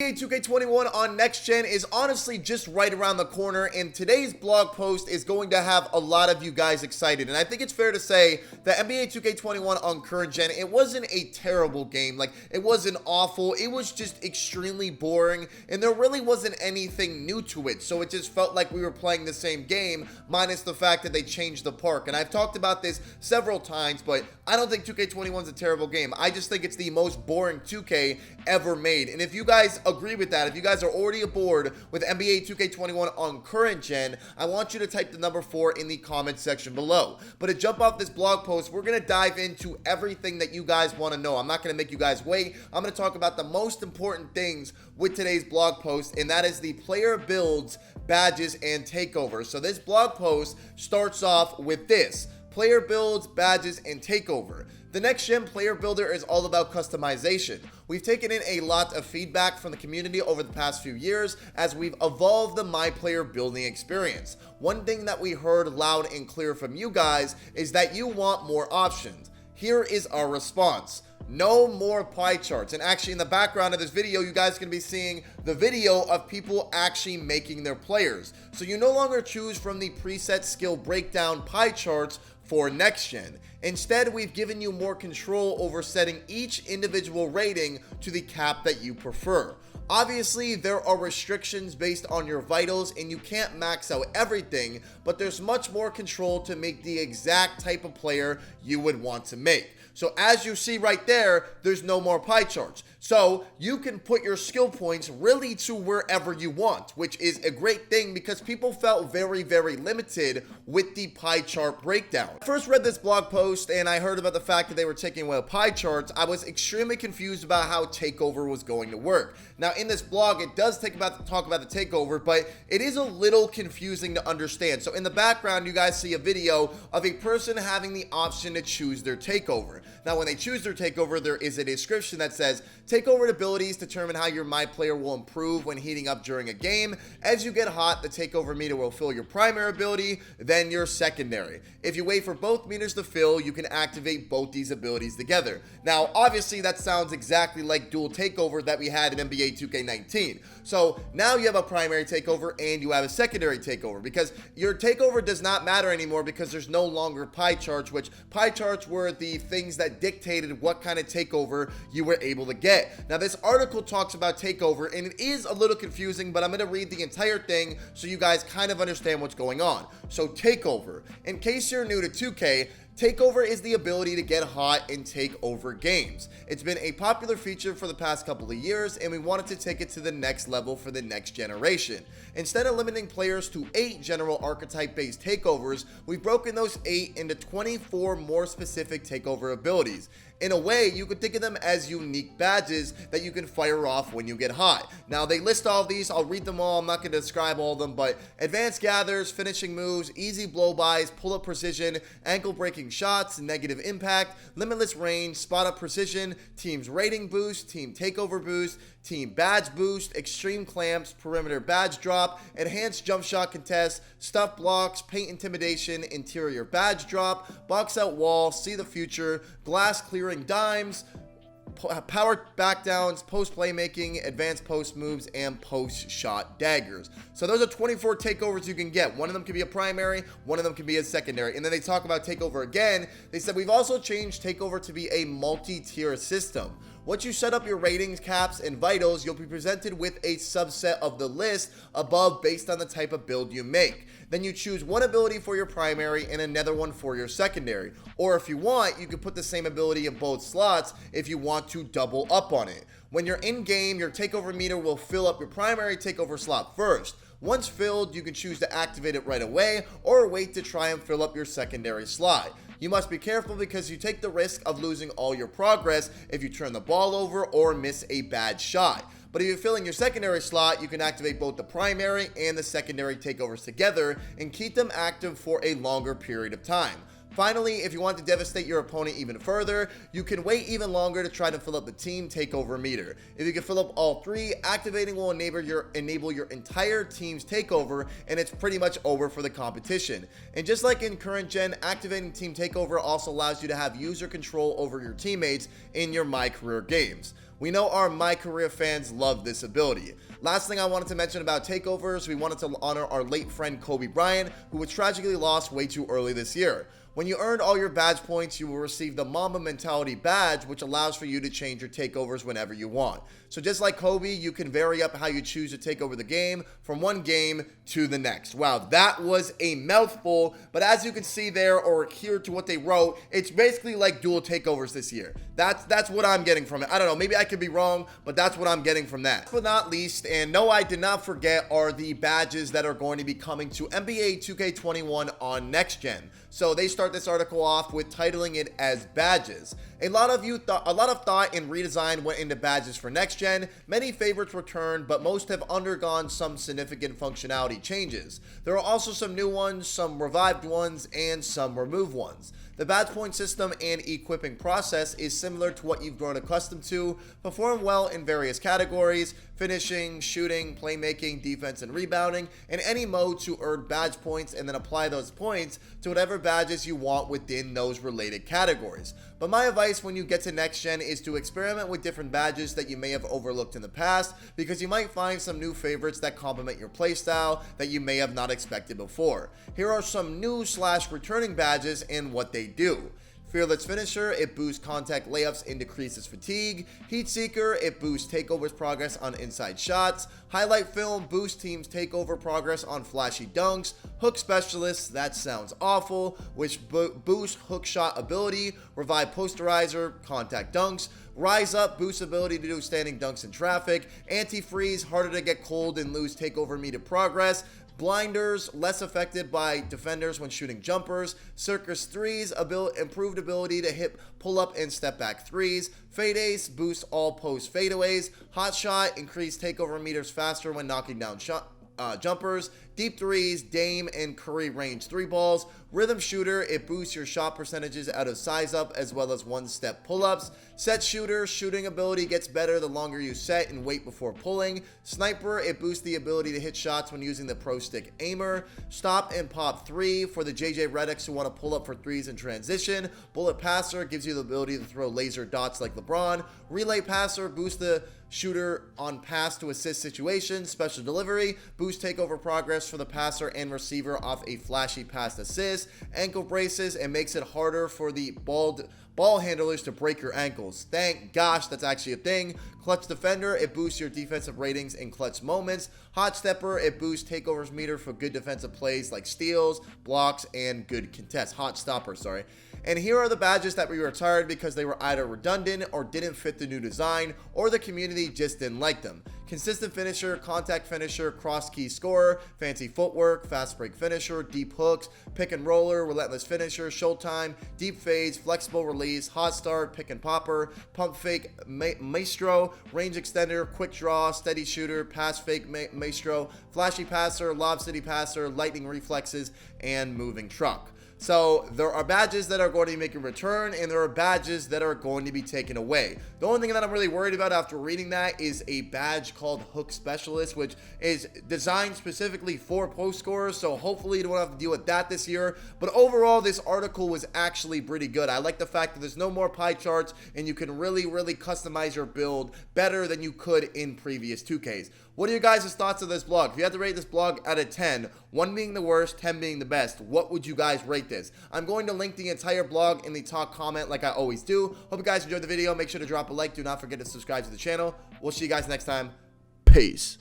NBA 2K21 on Next Gen is honestly just right around the corner, and today's blog post is going to have a lot of you guys excited. And I think it's fair to say that NBA 2K21 on current gen, it wasn't a terrible game. Like, it wasn't awful. It was just extremely boring, and there really wasn't anything new to it. So it just felt like we were playing the same game, minus the fact that they changed the park. And I've talked about this several times, but I don't think 2K21 is a terrible game. I just think it's the most boring 2K ever made. And if you guys agree with that, if you guys are already aboard with NBA 2K21 on current gen, I want you to type the number 4 in the comment section below. But to jump off this blog post, we're going to dive into everything that you guys want to know. I'm not going to make you guys wait. I'm going to talk about the most important things with today's blog post, and that is the player builds, badges, and takeovers. So this blog post starts off with this: player builds, badges, and takeover. The Next Gen Player Builder is all about customization. We've taken in a lot of feedback from the community over the past few years as we've evolved the My Player building experience. One thing that we heard loud and clear from you guys is that you want more options. Here is our response: no more pie charts. And actually, in the background of this video, you guys can be seeing the video of people actually making their players. So you no longer choose from the preset skill breakdown pie charts for Next Gen. Instead, we've given you more control over setting each individual rating to the cap that you prefer. Obviously, there are restrictions based on your vitals and you can't max out everything, but there's much more control to make the exact type of player you would want to make. So as you see right there, there's no more pie charts. So you can put your skill points really to wherever you want, which is a great thing because people felt very, very limited with the pie chart breakdown. I first read this blog post and I heard about the fact that they were taking away pie charts. I was extremely confused about how takeover was going to work. Now in this blog, it does talk about the takeover, but it is a little confusing to understand. So in the background, you guys see a video of a person having the option to choose their takeover. Now, when they choose their takeover, there is a description that says, takeover abilities determine how your My Player will improve when heating up during a game. As you get hot, the takeover meter will fill your primary ability, then your secondary. If you wait for both meters to fill, you can activate both these abilities together. Now, obviously, that sounds exactly like dual takeover that we had in NBA 2K19. So now you have a primary takeover and you have a secondary takeover, because your takeover does not matter anymore because there's no longer pie charts, which pie charts were the things that dictated what kind of takeover you were able to get. Now this article talks about takeover and it is a little confusing, but I'm going to read the entire thing so you guys kind of understand what's going on. So takeover, in case you're new to 2K, takeover is the ability to get hot and take over games. It's been a popular feature for the past couple of years, and we wanted to take it to the next level for the next generation. Instead of limiting players to 8 general archetype-based takeovers, we've broken those 8 into 24 more specific takeover abilities. In a way, you could think of them as unique badges that you can fire off when you get hot. Now, they list all of these. I'll read them all. I'm not going to describe all of them, but advanced gathers, finishing moves, easy blow-bys, pull-up precision, ankle-breaking shots, negative impact, limitless range, spot-up precision, team's rating boost, team takeover boost, team badge boost, extreme clamps, perimeter badge drop, enhanced jump shot contest, stuff blocks, paint intimidation, interior badge drop, box out wall, see the future, glass clearing dimes, power backdowns, post playmaking, advanced post moves, and post shot daggers. So those are 24 takeovers you can get. One of them can be a primary, one of them can be a secondary. And then they talk about takeover again. They said we've also changed takeover to be a multi-tier system. Once you set up your ratings, caps, and vitals, you'll be presented with a subset of the list above based on the type of build you make. Then you choose one ability for your primary and another one for your secondary. Or if you want, you can put the same ability in both slots if you want to double up on it. When you're in game, your takeover meter will fill up your primary takeover slot first. Once filled, you can choose to activate it right away or wait to try and fill up your secondary slot. You must be careful because you take the risk of losing all your progress if you turn the ball over or miss a bad shot. But if you're filling your secondary slot, you can activate both the primary and the secondary takeovers together and keep them active for a longer period of time. Finally, if you want to devastate your opponent even further, you can wait even longer to try to fill up the team takeover meter. If you can fill up all 3, activating will enable your entire team's takeover, and it's pretty much over for the competition. And just like in current gen, activating team takeover also allows you to have user control over your teammates in your My Career games. We know our My Career fans love this ability. Last thing I wanted to mention about takeovers, we wanted to honor our late friend Kobe Bryant, who was tragically lost way too early this year. When you earned all your badge points, you will receive the Mamba Mentality badge, which allows for you to change your takeovers whenever you want. So just like Kobe, you can vary up how you choose to take over the game from one game to the next. Wow, that was a mouthful, but as you can see there or hear to what they wrote, it's basically like dual takeovers this year. That's what I'm getting from it. I don't know, maybe I could be wrong, but that's what I'm getting from that. Last but not least, and no, I did not forget, are the badges that are going to be coming to NBA 2K21 on next gen. So they start this article off with titling it as badges. A lot of thought and redesign went into badges for next gen. Many favorites returned, but most have undergone some significant functionality changes. There are also some new ones, some revived ones, and some removed ones. The badge point system and equipping process is similar to what you've grown accustomed to, perform well in various categories, finishing, shooting, playmaking, defense, and rebounding, in any mode to earn badge points and then apply those points to whatever badges you want within those related categories. But my advice when you get to next gen is to experiment with different badges that you may have overlooked in the past, because you might find some new favorites that complement your playstyle that you may have not expected before. Here are some new / returning badges and what they do. Fearless Finisher, it boosts contact layups and decreases fatigue. Heat Seeker, it boosts takeovers progress on inside shots. Highlight Film boosts teams takeover progress on flashy dunks. Hook Specialist, that sounds awful, which boosts hook shot ability. Revive Posterizer, contact dunks. Rise Up boosts ability to do standing dunks in traffic. Anti-Freeze, harder to get cold and lose takeover meter progress. Blinders, less affected by defenders when shooting jumpers. Circus Threes, improved ability to hit pull-up and step-back threes. Fade Ace, boosts all post fadeaways. Hot Shot, increase takeover meters faster when knocking down jumpers. Deep Threes, Dame and Curry range 3 balls. Rhythm Shooter, it boosts your shot percentages out of size up as well as one-step pull-ups. Set Shooter, shooting ability gets better the longer you set and wait before pulling. Sniper, it boosts the ability to hit shots when using the Pro Stick Aimer. Stop and Pop 3 for the JJ Redick's who want to pull up for threes in transition. Bullet Passer gives you the ability to throw laser dots like LeBron. Relay Passer boosts the shooter on pass to assist situations. Special Delivery boosts takeover progress for the passer and receiver off a flashy pass assist. Ankle Braces, it makes it harder for the ball handlers to break your ankles. Thank gosh that's actually a thing. Clutch Defender, it boosts your defensive ratings in clutch moments. Hot Stepper, it boosts takeovers meter for good defensive plays like steals, blocks, and good contests. Hot Stopper, sorry. And here are the badges that we retired because they were either redundant or didn't fit the new design, or the community just didn't like them. Consistent Finisher, Contact Finisher, Cross Key Scorer, Fancy Footwork, Fast Break Finisher, Deep Hooks, Pick and Roller, Relentless Finisher, Showtime, Deep Fades, Flexible Release, Hot Start, Pick and Popper, Pump Fake Maestro, Range Extender, Quick Draw, Steady Shooter, Pass Fake Maestro, Flashy Passer, Lob City Passer, Lightning Reflexes, and Moving Truck. So there are badges that are going to be making a return, and there are badges that are going to be taken away. The only thing that I'm really worried about after reading that is a badge called Hook Specialist, which is designed specifically for post scorers, so hopefully you don't have to deal with that this year. But overall, this article was actually pretty good. I like the fact that there's no more pie charts, and you can really customize your build better than you could in previous 2Ks. What are your guys' thoughts of this blog? If you had to rate this blog out of 10, 1 being the worst, 10 being the best, what would you guys rate this? I'm going to link the entire blog in the top comment like I always do. Hope you guys enjoyed the video. Make sure to drop a like. Do not forget to subscribe to the channel. We'll see you guys next time. Peace.